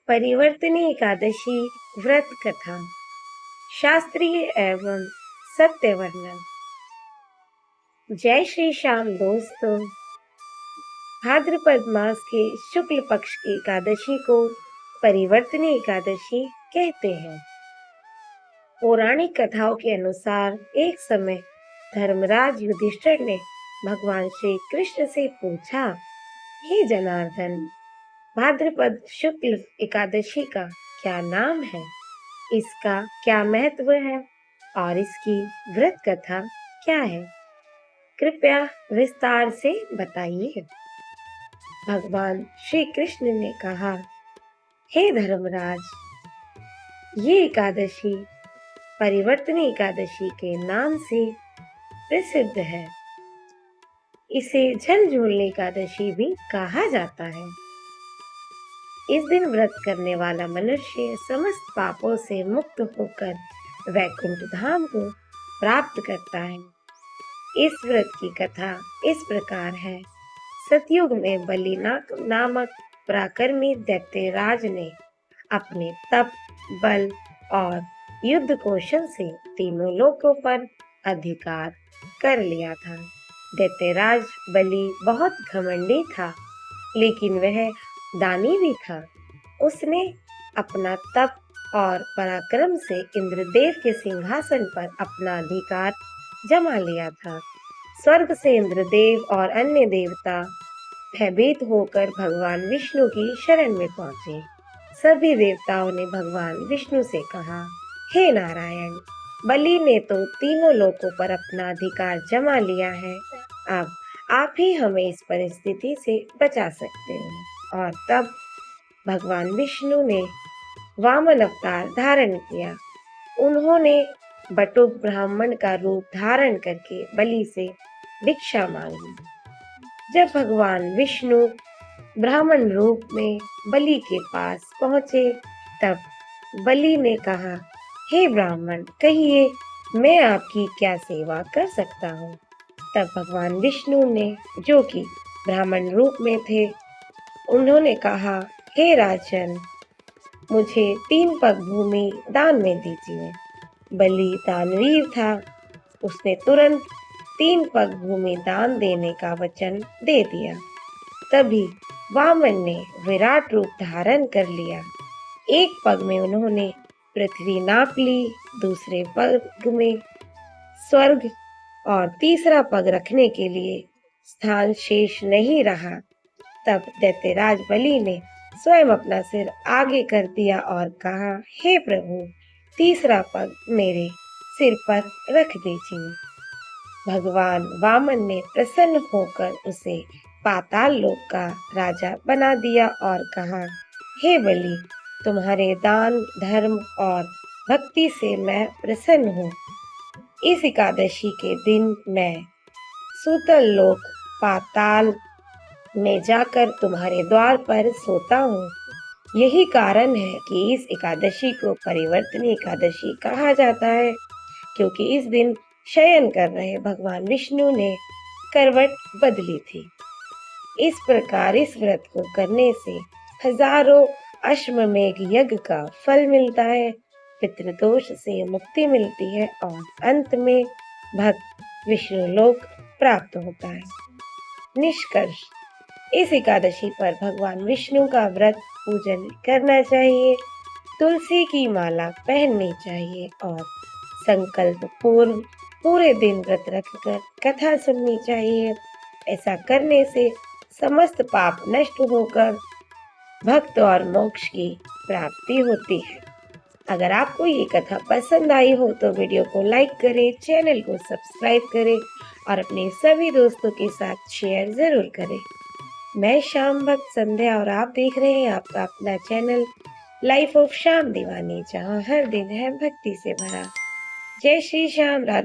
परिवर्तनी एकादशी व्रत कथा, शास्त्रीय एवं सत्य वर्णन। जय श्री श्याम दोस्तों। भाद्रपद मास के शुक्ल पक्ष की एकादशी को परिवर्तनी एकादशी कहते हैं। पौराणिक कथाओं के अनुसार एक समय धर्मराज युधिष्ठिर ने भगवान श्री कृष्ण से पूछा, हे जनार्दन, भाद्रपद शुक्ल एकादशी का क्या नाम है, इसका क्या महत्व है और इसकी व्रत कथा क्या है? कृपया विस्तार से बताइए। भगवान श्री कृष्ण ने कहा, हे धर्मराज, ये एकादशी परिवर्तनी एकादशी के नाम से प्रसिद्ध है। इसे झलझूलनी एकादशी भी कहा जाता है। इस दिन व्रत करने वाला मनुष्य समस्त पापों से मुक्त होकर वैकुंठ धाम को प्राप्त करता है। इस व्रत की कथा इस प्रकार है। सतयुग में बलि नामक पराक्रमी दैत्यराज ने अपने तप, बल और युद्ध कौशल से तीनों लोकों पर अधिकार कर लिया था। दैत्यराज बलि बहुत घमंडी था, लेकिन वह दानी भी था। उसने अपना तप और पराक्रम से इंद्रदेव के सिंहासन पर अपना अधिकार जमा लिया था। स्वर्ग से इंद्रदेव और अन्य देवता भयभीत होकर भगवान विष्णु की शरण में पहुंचे। सभी देवताओं ने भगवान विष्णु से कहा, हे नारायण, बलि ने तो तीनों लोकों पर अपना अधिकार जमा लिया है। अब आप ही हमें इस परिस्थिति से बचा सकते हैं। और तब भगवान विष्णु ने वामन अवतार धारण किया। उन्होंने बटुक ब्राह्मण का रूप धारण करके बलि से भिक्षा मांगी। जब भगवान विष्णु ब्राह्मण रूप में बलि के पास पहुंचे, तब बलि ने कहा, हे ब्राह्मण, कहिए मैं आपकी क्या सेवा कर सकता हूँ? तब भगवान विष्णु ने, जो कि ब्राह्मण रूप में थे, उन्होंने कहा, हे राजन, मुझे 3 पग भूमि दान में दीजिए। बलि दानवीर था। उसने तुरंत 3 पग भूमि दान देने का वचन दे दिया। तभी वामन ने विराट रूप धारण कर लिया। एक पग में उन्होंने पृथ्वी नाप ली, दूसरे पग में स्वर्ग और तीसरा पग रखने के लिए स्थान शेष नहीं रहा। तब दैत्यराज बलि ने स्वयं अपना सिर आगे कर दिया और कहा, हे प्रभु, तीसरा पग मेरे सिर पर रख दीजिए। भगवान वामन ने प्रसन्न होकर उसे पाताल लोक का राजा बना दिया और कहा, हे बलि, तुम्हारे दान, धर्म और भक्ति से मैं प्रसन्न हूँ। इस एकादशी के दिन मैं सूतल लोक पाताल में जाकर तुम्हारे द्वार पर सोता हूँ। यही कारण है कि इस एकादशी को परिवर्तनी एकादशी कहा जाता है, क्योंकि इस दिन शयन कर रहे भगवान विष्णु ने करवट बदली थी। इस प्रकार इस व्रत को करने से हजारों अश्वमेघ यज्ञ का फल मिलता है, पितृदोष से मुक्ति मिलती है और अंत में भक्त विष्णु लोक प्राप्त होता है। निष्कर्ष, इस एकादशी पर भगवान विष्णु का व्रत पूजन करना चाहिए, तुलसी की माला पहननी चाहिए और संकल्प पूर्व पूरे दिन व्रत रखकर कथा सुननी चाहिए। ऐसा करने से समस्त पाप नष्ट होकर भक्त और मोक्ष की प्राप्ति होती है। अगर आपको ये कथा पसंद आई हो तो वीडियो को लाइक करें, चैनल को सब्सक्राइब करें और अपने सभी दोस्तों के साथ शेयर जरूर करें। मैं श्याम भक्त संध्या और आप देख रहे हैं आपका अपना चैनल लाइफ ऑफ श्याम दीवानी, जहाँ हर दिन है भक्ति से भरा। जय श्री श्याम। राधे।